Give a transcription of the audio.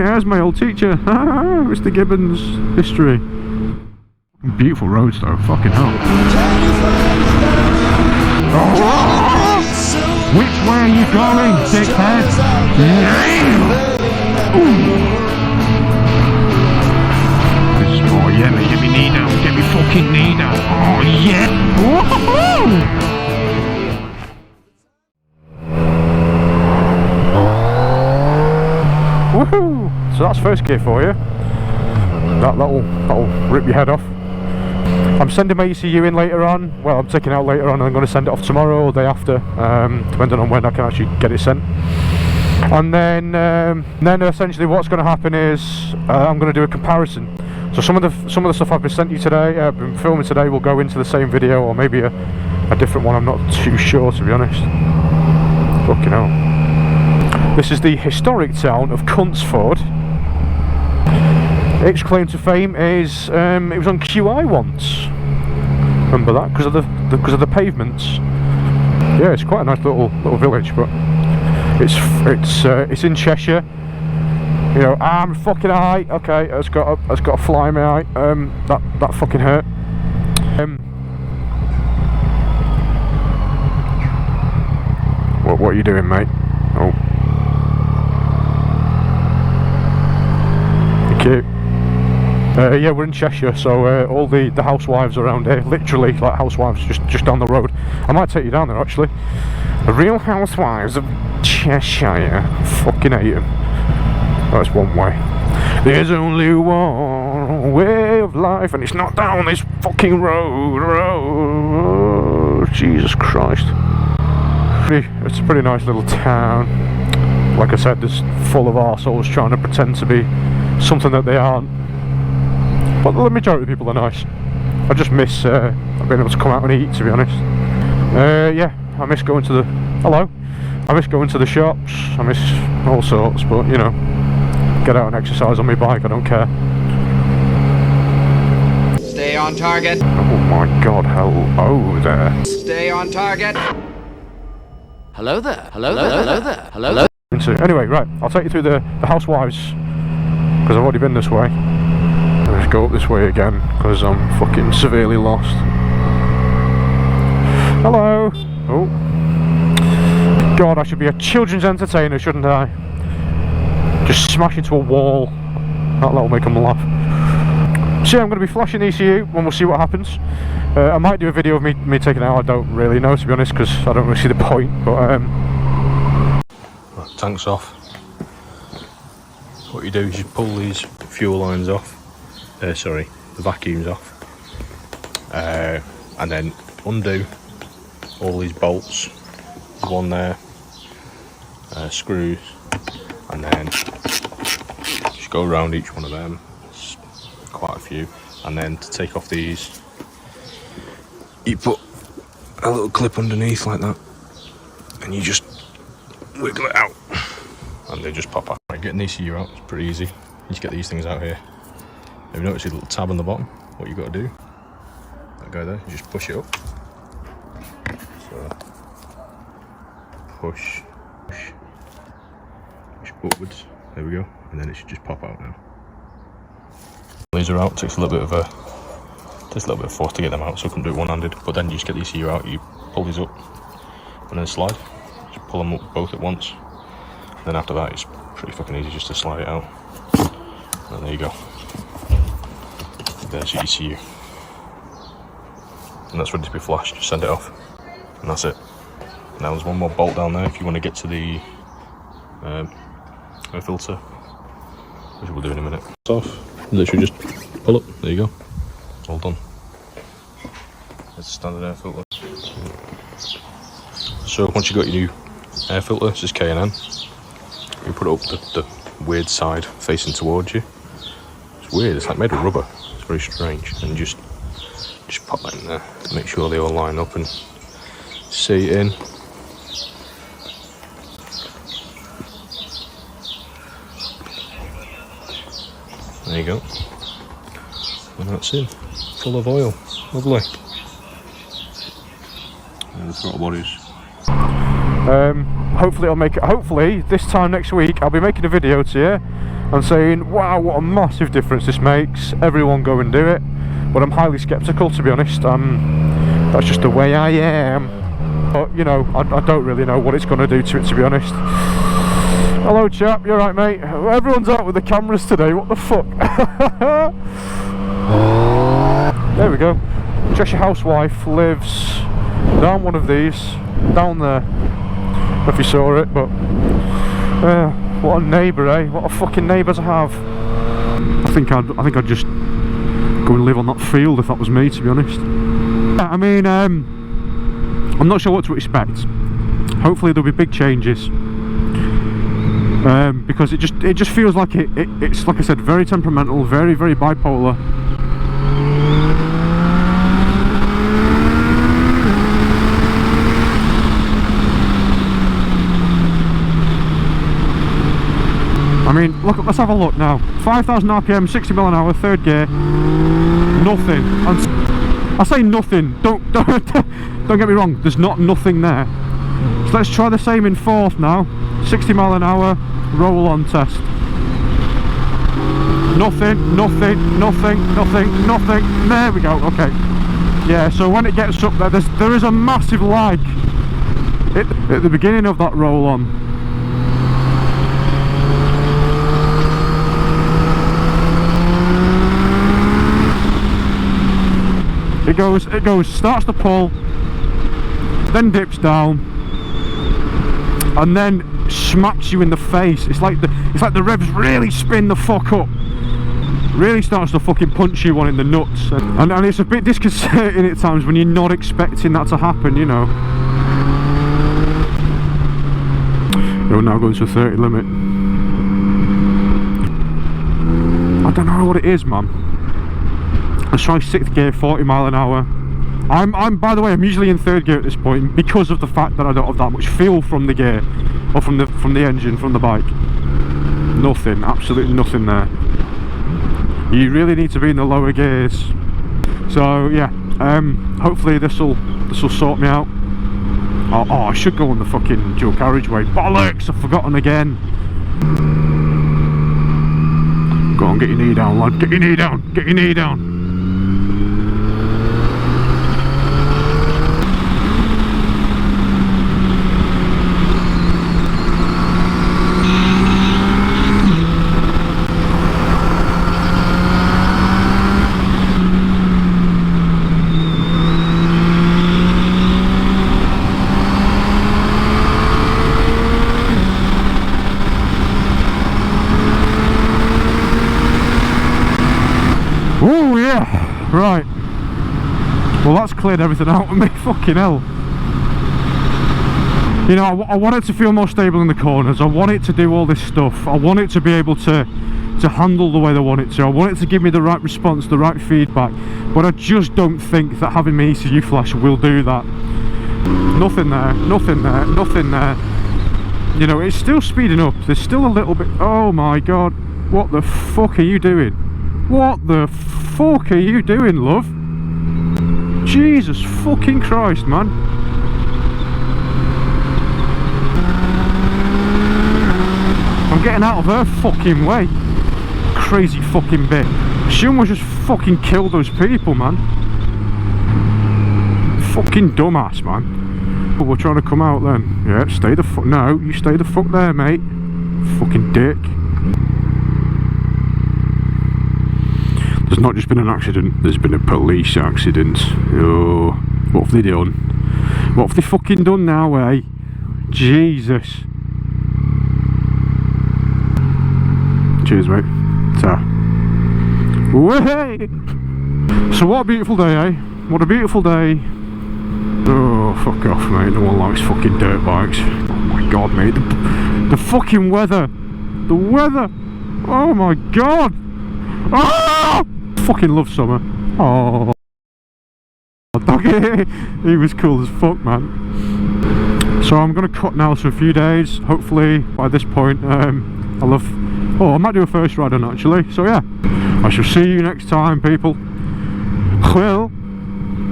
As my old teacher, Mr. Gibbons, history. Beautiful roads though, fucking hell. Oh, which way are you going, dickhead? Oh yeah, mate, get me knee down, get me fucking knee down. Oh yeah! Woohoo! So that's first gear for you. That'll rip your head off. I'm sending my ECU in later on. Well, I'm taking it out later on and I'm going to send it off tomorrow or the day after, depending on when I can actually get it sent. And then essentially what's going to happen is I'm going to do a comparison. So some of the stuff I've been sent you today, I've been filming today, will go into the same video, or maybe a different one. I'm not too sure, to be honest. Fucking hell. This is the historic town of Cuntsford. Its claim to fame is it was on QI once. Remember that, because of the pavements. Yeah, it's quite a nice little village, but it's in Cheshire. You know, I'm fucking high. Okay, it's got a fly in my eye. That fucking hurt. What are you doing, mate? Oh, thank you. Yeah, we're in Cheshire, so all the housewives around here, literally like housewives just down the road. I might take you down there actually. The real housewives of Cheshire. Fucking hate them. That's one way. There's only one way of life, and it's not down this fucking road. Jesus Christ. It's a pretty nice little town. Like I said, there's full of arseholes trying to pretend to be something that they aren't. But the majority of the people are nice. I just miss being able to come out and eat, to be honest. Yeah, I miss going to the... Hello. I miss going to the shops. I miss all sorts, but you know, get out and exercise on my bike, I don't care. Stay on target. Oh my god, hello there. Stay on target. Hello there. Hello there. Hello there. Hello there. Anyway, right, I'll take you through the housewives, because I've already been this way. Let's go up this way again, because I'm fucking severely lost. Hello. Oh. God, I should be a children's entertainer, shouldn't I? Just smash into a wall. That'll make them laugh. So yeah, I'm going to be flashing the ECU, and we'll see what happens. I might do a video of me taking it out. I don't really know, to be honest, because I don't really see the point. But tank's off. What you do is you pull these fuel lines off. Sorry, the vacuum's off. And then undo all these bolts. There's one there. Screws. And then just go around each one of them. It's quite a few. And then to take off these, you put a little clip underneath like that, and you just wiggle it out, and they just pop out. Right, getting the ECU out is pretty easy. You just get these things out here. Have you noticed a little tab on the bottom? What you got to do, that guy there, you just push it up. So push upwards. There we go, and then it should just pop out now. These are out. Takes a little bit of force to get them out, so I couldn't do it one-handed. But then you just get the ECU out. You pull these up and then slide. Just pull them up both at once. And then after that, it's pretty fucking easy just to slide it out. And there you go. There's your ECU, and that's ready to be flashed. Just send it off, and that's it. Now there's one more bolt down there if you want to get to the air filter, which we'll do in a minute. It's off. Literally just pull up. There you go. All done. It's a standard air filter. So once you got your new air filter, this is K&N. You put it up the weird side facing towards you. It's weird. It's like made of rubber. It's very strange. And just pop that in there. Make sure they all line up and seat in. There you go. And that's it. Full of oil. Lovely. And the throttle bodies. hopefully it'll make it. Hopefully this time next week I'll be making a video to you and saying, wow, what a massive difference this makes. Everyone go and do it. But I'm highly skeptical, to be honest. That's just the way I am. But you know, I don't really know what it's going to do to it, to be honest. Hello chap, you alright mate? Everyone's out with the cameras today, what the fuck? There we go. Cheshire housewife lives down one of these, down there. If you saw it, but what a neighbour, eh? What a fucking neighbour to have. I think I'd just go and live on that field if that was me, to be honest. I mean, I'm not sure what to expect. Hopefully there'll be big changes. Because it just feels like it's, like I said, very temperamental, very, very bipolar. I mean, look, let's have a look now. 5,000 RPM, 60 mile an hour, third gear, nothing. And I say nothing. Don't get me wrong. There's not nothing there. So let's try the same in fourth now. 60 mile an hour, roll on test. Nothing, nothing, nothing, nothing, nothing. There we go. Okay. Yeah. So when it gets up there is a massive lag at the beginning of that roll on. It goes, starts to pull, then dips down, and then smacks you in the face. It's like the revs really spin the fuck up. Really starts to fucking punch you one in the nuts. And it's a bit disconcerting at times when you're not expecting that to happen, you know. We're now going to a 30 limit. I don't know what it is, man. Let's try 6th gear, 40 mile an hour. I'm by the way, I'm usually in 3rd gear at this point because of the fact that I don't have that much feel from the gear or from the engine, from the bike. Nothing, absolutely nothing there. You really need to be in the lower gears. So yeah, hopefully this'll sort me out. Oh, I should go on the fucking dual carriageway. Bollocks! I've forgotten again. Go on, get your knee down, lad. Get your knee down. Get your knee down. Right, well that's cleared everything out of me, fucking hell. You know, I want it to feel more stable in the corners, I want it to do all this stuff, I want it to be able to handle the way they want it to, I want it to give me the right response, the right feedback, but I just don't think that having my ECU flash will do that. Nothing there, nothing there, nothing there. You know, it's still speeding up, there's still a little bit, oh my god, what the fuck are you doing? What the fuck are you doing, love? Jesus fucking Christ, man. I'm getting out of her fucking way. Crazy fucking bitch. She almost just fucking killed those people, man. Fucking dumbass, man. But we're trying to come out then. Yeah, stay the fuck. No, you stay the fuck there, mate. Fucking dick. There's not just been an accident, there's been a police accident. Oh, what have they done? What have they fucking done now, eh? Jesus. Cheers, mate. Ta. Way! So what a beautiful day, eh? What a beautiful day. Oh, fuck off, mate. No one likes fucking dirt bikes. Oh my god, mate. The fucking weather. The weather. Oh my god. Ah! Fucking love summer. Oh, he was cool as fuck, man. So I'm gonna cut now for a few days. Hopefully by this point I'll have, oh, I might do a first ride on actually. So yeah, I shall see you next time, people. Well.